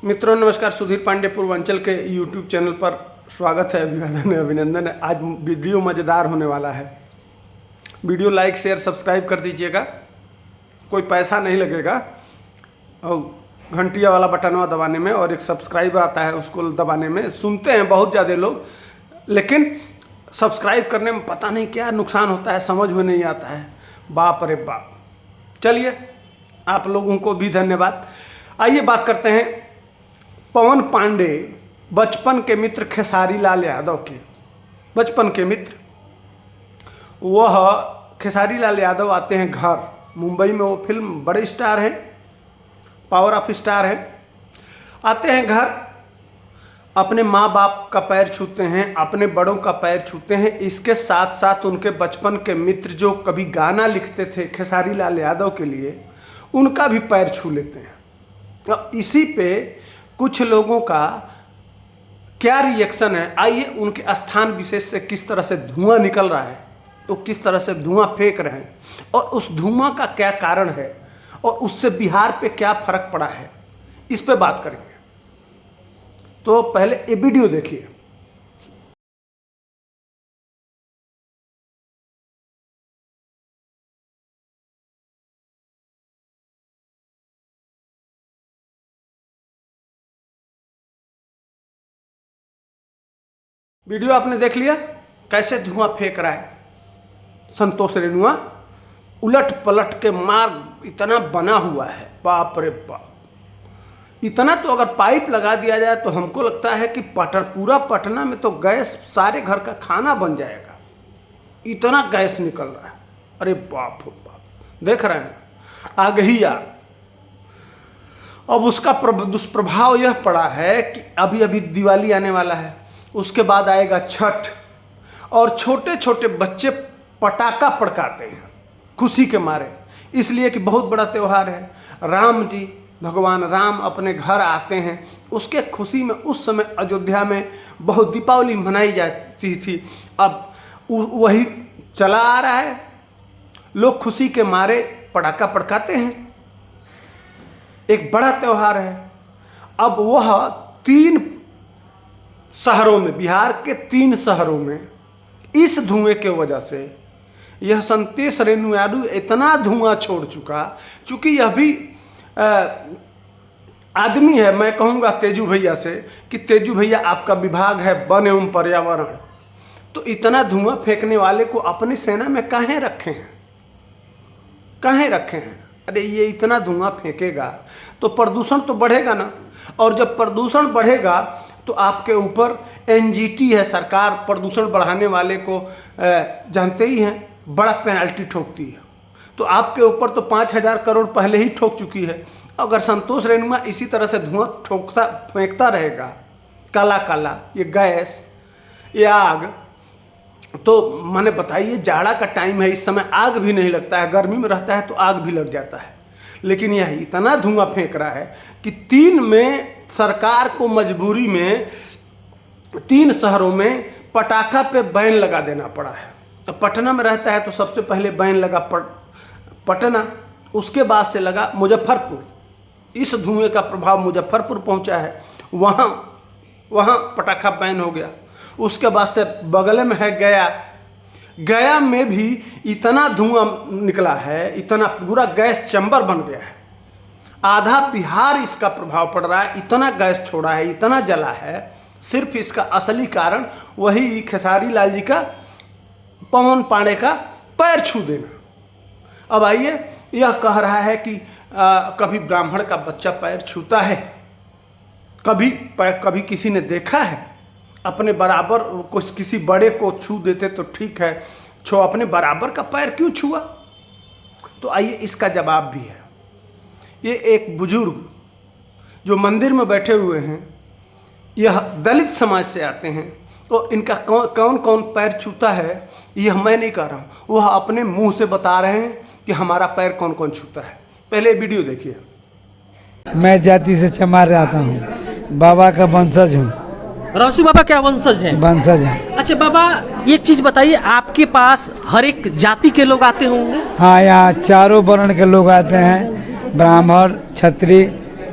मित्रों नमस्कार, सुधीर पांडे पूर्वांचल के यूट्यूब चैनल पर स्वागत है, अभिवादन है, अभिनंदन है। आज वीडियो मज़ेदार होने वाला है। वीडियो लाइक शेयर सब्सक्राइब कर दीजिएगा, कोई पैसा नहीं लगेगा। और घंटिया वाला बटनवा दबाने में और एक सब्सक्राइब आता है उसको दबाने में। सुनते हैं बहुत ज़्यादा लोग, लेकिन सब्सक्राइब करने में पता नहीं क्या नुकसान होता है, समझ में नहीं आता है। बाप रे बाप। चलिए, आप लोगों को भी धन्यवाद। आइए बात करते हैं पवन पांडे, बचपन के मित्र खेसारी लाल यादव के। बचपन के मित्र, वह खेसारी लाल यादव आते हैं घर। मुंबई में वो फिल्म बड़े स्टार हैं, पावर ऑफ स्टार हैं। आते हैं घर, अपने माँ बाप का पैर छूते हैं, अपने बड़ों का पैर छूते हैं। इसके साथ साथ उनके बचपन के मित्र जो कभी गाना लिखते थे खेसारी लाल यादव के लिए, उनका भी पैर छू लेते हैं। अब इसी पे कुछ लोगों का क्या रिएक्शन है, आइए उनके स्थान विशेष से किस तरह से धुआं निकल रहा है, तो किस तरह से धुआं फेंक रहे हैं और उस धुआं का क्या कारण है और उससे बिहार पे क्या फर्क पड़ा है, इस पे बात करेंगे। तो पहले ये वीडियो देखिए। वीडियो आपने देख लिया कैसे धुआं फेंक रहा है संतोष रेणुआ। उलट पलट के मार्ग इतना बना हुआ है, बाप रे बाप। इतना तो अगर पाइप लगा दिया जाए तो हमको लगता है कि पूरा पटना में तो गैस, सारे घर का खाना बन जाएगा। इतना गैस निकल रहा है, अरे बाप रे बाप। देख रहे हैं आग ही आग। अब उसका दुष्प्रभाव यह पड़ा है कि अभी अभी दिवाली आने वाला है, उसके बाद आएगा छठ, और छोटे छोटे बच्चे पटाखा पड़काते हैं खुशी के मारे, इसलिए कि बहुत बड़ा त्यौहार है। राम जी, भगवान राम अपने घर आते हैं, उसके खुशी में उस समय अयोध्या में बहुत दीपावली मनाई जाती थी। अब वही चला आ रहा है, लोग खुशी के मारे पटाखा पड़काते हैं, एक बड़ा त्यौहार है। अब वह 3 शहरों में, बिहार के 3 शहरों में इस धुएं के वजह से यह संतोष रेणु यादव इतना धुआं छोड़ चुका, चूँकि यह भी आदमी है। मैं कहूँगा तेजू भैया से कि तेजू भैया आपका विभाग है वन एवं पर्यावरण, तो इतना धुआं फेंकने वाले को अपनी सेना में काहे रखे हैं, काहे रखे हैं? अरे ये इतना धुआं फेंकेगा तो प्रदूषण तो बढ़ेगा ना, और जब प्रदूषण बढ़ेगा तो आपके ऊपर एनजीटी है, सरकार प्रदूषण बढ़ाने वाले को जानते ही हैं, बड़ा पेनल्टी ठोकती है। तो आपके ऊपर तो 5,000 करोड़ पहले ही ठोक चुकी है। अगर संतोष रेणुआ इसी तरह से धुआं फेंकता रहेगा, काला काला ये गैस, ये आग, तो मैंने बताइए जाड़ा का टाइम है, इस समय आग भी नहीं लगता है, गर्मी में रहता है तो आग भी लग जाता है। लेकिन यह इतना धुआं फेंक रहा है कि 3 में सरकार को मजबूरी में 3 शहरों में पटाखा पे बैन लगा देना पड़ा है। तो पटना में रहता है तो सबसे पहले बैन लगा पटना, उसके बाद से लगा मुजफ्फरपुर। इस धुएं का प्रभाव मुजफ्फरपुर पहुंचा है, वहाँ पटाखा बैन हो गया। उसके बाद से बगल में है गया में भी इतना धुआं निकला है, इतना पूरा गैस चैम्बर बन गया है। आधा बिहार इसका प्रभाव पड़ रहा है, इतना गैस छोड़ा है, इतना जला है। सिर्फ इसका असली कारण वही खेसारी लाल जी का, पवन पांडे का पैर छू देना। अब आइए, यह कह रहा है कि कभी ब्राह्मण का बच्चा पैर छूता है, कभी किसी ने देखा है? अपने बराबर कुछ किसी बड़े को छू देते तो ठीक है, अपने बराबर का पैर क्यों छुआ? तो आइए इसका जवाब भी है। ये एक बुजुर्ग जो मंदिर में बैठे हुए हैं, यह दलित समाज से आते हैं, तो इनका कौन कौन पैर छूता है यह मैं नहीं कह रहा हूँ, वह अपने मुंह से बता रहे हैं कि हमारा पैर कौन कौन छूता है। पहले वीडियो देखिए। मैं जाति से चमार रहता हूँ, बाबा का वंशज हूँ। रसू बाबा क्या वंशज हैं? वंशज है। अच्छा बाबा, एक चीज बताइए, आपके पास हर एक जाति के लोग आते होंगे? हाँ, यहाँ चारों वर्ण के लोग आते हैं, ब्राह्मण, क्षत्रिय,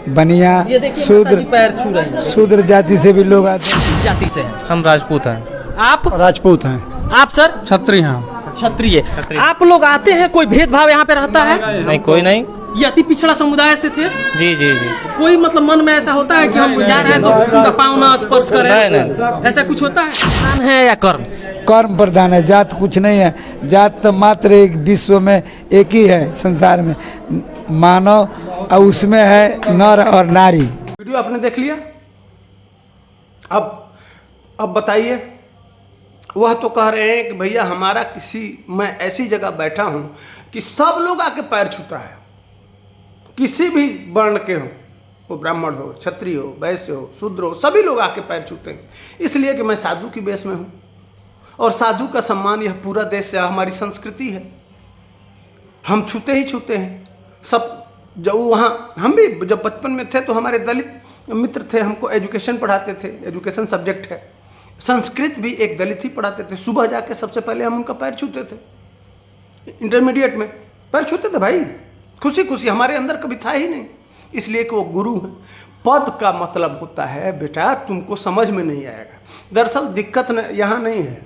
बनिया ये देखिए शूद्र माताजी पैर छू रहे हैं। शूद्र जाति से भी लोग आते हैं। किस जाति से हैं? हम राजपूत हैं। आप राजपूत हैं। आप सर क्षत्रिय हैं। क्षत्रिय। आप लोग आते हैं, कोई भेदभाव यहाँ पे रहता है? नहीं, कोई नहीं। ये अति पिछड़ा समुदाय से थे? जी जी जी। कोई मतलब मन में ऐसा होता है कि हम जा रहे हैं तो उनका पाँव ना स्पर्श करें? नहीं। ऐसा कुछ होता है? ज्ञान है या कर्म? कर्म प्रधान है, जात कुछ नहीं है। जात तो मात्र एक विश्व में एक ही है संसार में, मानव, और उसमें है नर और नारी। वीडियो आपने देख लिया। अब बताइए, वह तो कह रहे हैं कि भैया हमारा मैं ऐसी जगह बैठा हूं कि सब लोग आके पैर छूता है, किसी भी वर्ण के हो, वो ब्राह्मण हो, क्षत्रिय हो, वैश्य हो, शूद्र हो, सभी लोग आके पैर छूते हैं। इसलिए कि मैं साधु की बेस में हूँ, और साधु का सम्मान यह पूरा देश से हमारी संस्कृति है। हम छूते ही छूते हैं सब। जब वहाँ हम भी जब बचपन में थे तो हमारे दलित मित्र थे, हमको एजुकेशन पढ़ाते थे, एजुकेशन सब्जेक्ट है, संस्कृत भी एक दलित ही पढ़ाते थे। सुबह जाके सबसे पहले हम उनका पैर छूते थे, इंटरमीडिएट में पैर छूते थे भाई, खुशी खुशी। हमारे अंदर कभी था ही नहीं, इसलिए कि वो गुरु हैं। पद का मतलब होता है बेटा, तुमको समझ में नहीं आएगा। दरअसल दिक्कत यहाँ नहीं है,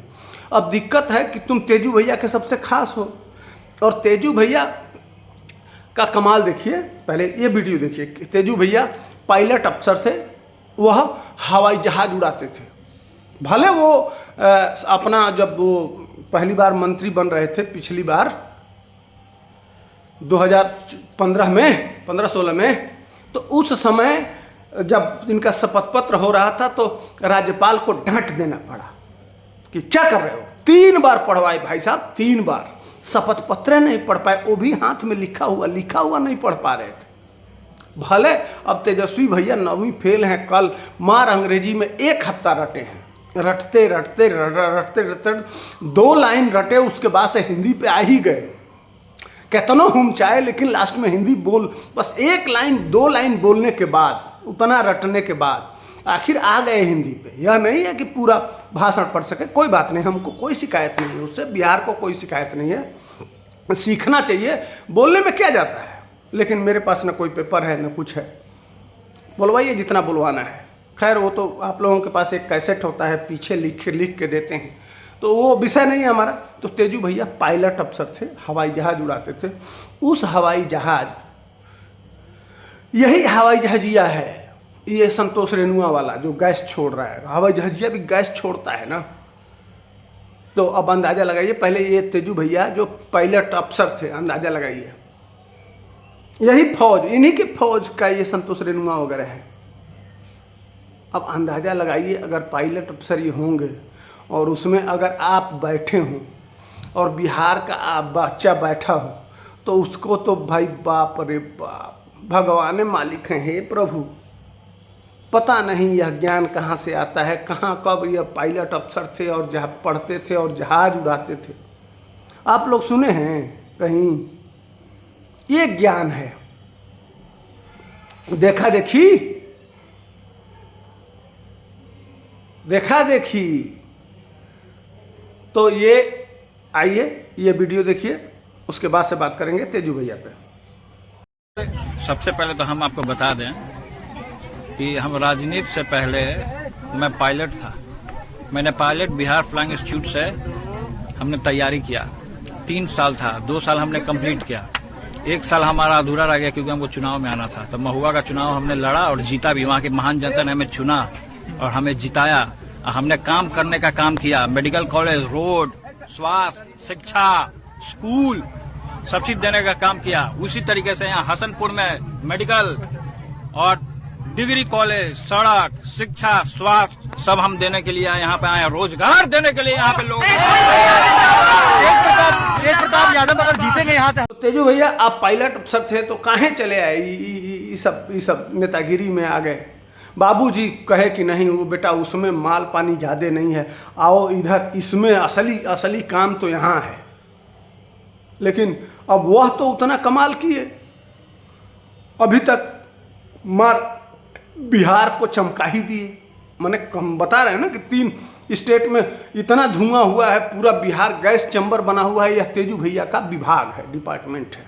अब दिक्कत है कि तुम तेजू भैया के सबसे खास हो। और तेजू भैया का कमाल देखिए, पहले ये वीडियो देखिए। तेजू भैया पायलट अफसर थे, वह हवाई जहाज उड़ाते थे। भले वो अपना जब वो पहली बार मंत्री बन रहे थे, पिछली बार 2015 में 15-16 में, तो उस समय जब इनका शपथ पत्र हो रहा था तो राज्यपाल को डांट देना पड़ा कि क्या कर रहे हो। 3 बार पढ़वाए भाई साहब, 3 बार शपथ पत्र नहीं पढ़ पाए, वो भी हाथ में लिखा हुआ नहीं पढ़ पा रहे थे। भले अब तेजस्वी भैया 9वीं फेल हैं, कल मार अंग्रेजी में 1 हफ्ता रटे हैं, रटते 2 लाइन रटे, उसके बाद से हिंदी पे आ ही गए। कितनों हम चाहे, लेकिन लास्ट में हिंदी बोल, बस 1 लाइन 2 लाइन बोलने के बाद, उतना रटने के बाद आखिर आ गए हिंदी पे। यह नहीं है कि पूरा भाषण पढ़ सके, कोई बात नहीं, हमको कोई शिकायत नहीं है उससे, बिहार को कोई शिकायत नहीं है। सीखना चाहिए, बोलने में क्या जाता है। लेकिन मेरे पास ना कोई पेपर है ना कुछ है, बुलवाइए जितना बुलवाना है। खैर वो तो आप लोगों के पास एक कैसेट होता है, पीछे लिख के देते हैं, तो वो विषय नहीं है हमारा। तो तेजू भैया पायलट अफसर थे, हवाई जहाज उड़ाते थे। उस हवाई जहाज, यही हवाई जहाजिया है ये संतोष रेणुआ वाला जो गैस छोड़ रहा है। हवाई जहाजिया भी गैस छोड़ता है ना, तो अब अंदाज़ा लगाइए। पहले ये तेजू भैया जो पायलट अफसर थे, अंदाज़ा लगाइए, यही फौज, इन्हीं की फौज का ये संतोष रेणुआ वगैरह है। अब अंदाज़ा लगाइए, अगर पायलट अफसर ये होंगे और उसमें अगर आप बैठे हों और बिहार का आप बच्चा बैठा हो, तो उसको तो भाई बाप रे बाप, भगवान मालिक हैं, हे प्रभु। पता नहीं यह ज्ञान कहाँ से आता है, कहाँ कब यह पायलट अफसर थे और जहाँ पढ़ते थे और जहाज उड़ाते थे। आप लोग सुने हैं कहीं? ये ज्ञान है, देखा देखी। तो ये आइए, ये वीडियो देखिए, उसके बाद से बात करेंगे तेजू भैया पे। सबसे पहले तो हम आपको बता दें कि हम राजनीति से पहले मैं पायलट था। मैंने पायलट बिहार फ्लाइंग इंस्टीट्यूट से हमने तैयारी किया, 3 साल था, 2 साल हमने कंप्लीट किया, 1 साल हमारा अधूरा रह गया क्योंकि हमको चुनाव में आना था। तो महुआ का चुनाव हमने लड़ा और जीता भी। वहाँ की महान जनता ने हमें चुना और हमें जिताया। हमने काम करने का काम किया, मेडिकल कॉलेज, रोड, स्वास्थ्य, शिक्षा, स्कूल, सब चीज देने का काम किया। उसी तरीके से यहाँ हसनपुर में मेडिकल और डिग्री कॉलेज, सड़क, शिक्षा, स्वास्थ्य सब हम देने के लिए यहाँ पे आए, रोजगार देने के लिए यहाँ पे लोग। तेज प्रताप यादव अगर जीतेंगे यहाँ से। तेजू भैया आप पायलट अफसर थे तो काहे चले आए ये सब नेतागिरी में आ गए? बाबूजी कहे कि नहीं वो बेटा उसमें माल पानी ज़्यादा नहीं है, आओ इधर, इसमें असली काम तो यहाँ है। लेकिन अब वह तो उतना कमाल किए, अभी तक मार बिहार को चमका ही दिए। मैंने कम बता रहे हैं ना कि 3 स्टेट में इतना धुआं हुआ है, पूरा बिहार गैस चैम्बर बना हुआ है। यह तेजू भैया का विभाग है, डिपार्टमेंट है।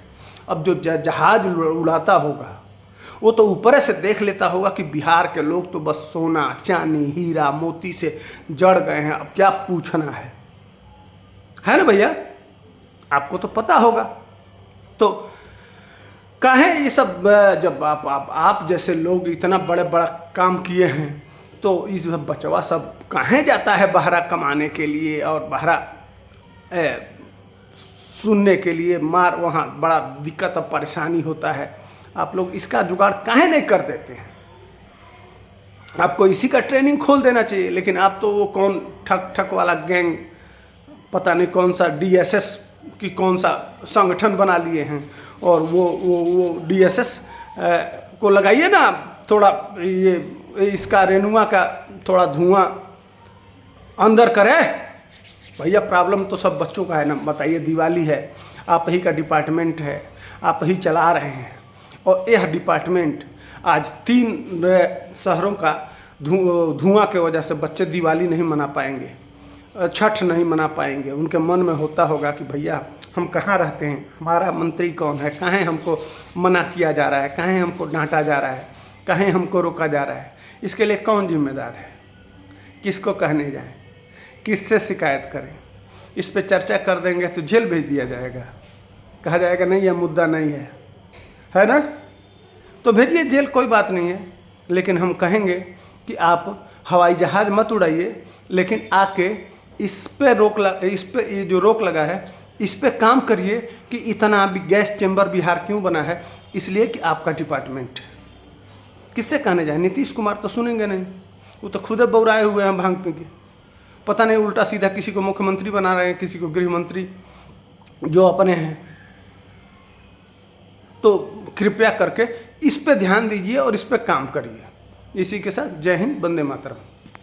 अब जो जहाज उड़ाता होगा वो तो ऊपर से देख लेता होगा कि बिहार के लोग तो बस सोना चांदी हीरा मोती से जड़ गए हैं, अब क्या पूछना है ना भैया? आपको तो पता होगा। तो काहे ये सब, जब आप जैसे लोग इतना बड़ा काम किए हैं तो इस बचवा सब काहे जाता है बहरा कमाने के लिए और बहरा सुनने के लिए, मार वहाँ बड़ा दिक्कत और परेशानी होता है। आप लोग इसका जुगाड़ काहे नहीं कर देते हैं? आपको इसी का ट्रेनिंग खोल देना चाहिए। लेकिन आप तो वो कौन ठक वाला गैंग, पता नहीं कौन सा DSS की कौन सा संगठन बना लिए हैं, और वो DSS को लगाइए ना थोड़ा, ये इसका रेनुआ का थोड़ा धुआं अंदर करे भैया। प्रॉब्लम तो सब बच्चों का है ना। बताइए, दिवाली है, आप ही का डिपार्टमेंट है, आप ही चला रहे हैं, और यह डिपार्टमेंट आज 3 शहरों का धुआं के वजह से बच्चे दिवाली नहीं मना पाएंगे, छठ नहीं मना पाएंगे। उनके मन में होता होगा कि भैया हम कहाँ रहते हैं, हमारा मंत्री कौन है, कहाँ हमको मना किया जा रहा है, कहाँ हमको डांटा जा रहा है, कहाँ हमको रोका जा रहा है। इसके लिए कौन जिम्मेदार है? किसको कहने जाएं, किससे शिकायत करें? इस पे चर्चा कर देंगे तो जेल भेज दिया जाएगा, कहा जाएगा नहीं यह मुद्दा नहीं है ना? तो भेजिए जेल, कोई बात नहीं है। लेकिन हम कहेंगे कि आप हवाई जहाज़ मत उड़ाइए, लेकिन आके इस पे ये जो रोक लगा है इस पे काम करिए कि इतना भी गैस चैम्बर बिहार क्यों बना है? इसलिए कि आपका डिपार्टमेंट। किससे कहने जाए? नीतीश कुमार तो सुनेंगे नहीं, वो तो खुद बौराए हुए हैं भांग पी के। पता नहीं उल्टा सीधा किसी को मुख्यमंत्री बना रहे हैं, किसी को गृह मंत्री जो अपने हैं। तो कृपया करके इस पे ध्यान दीजिए और इस पे काम करिए। इसी के साथ जय हिंद, वंदे मातरम।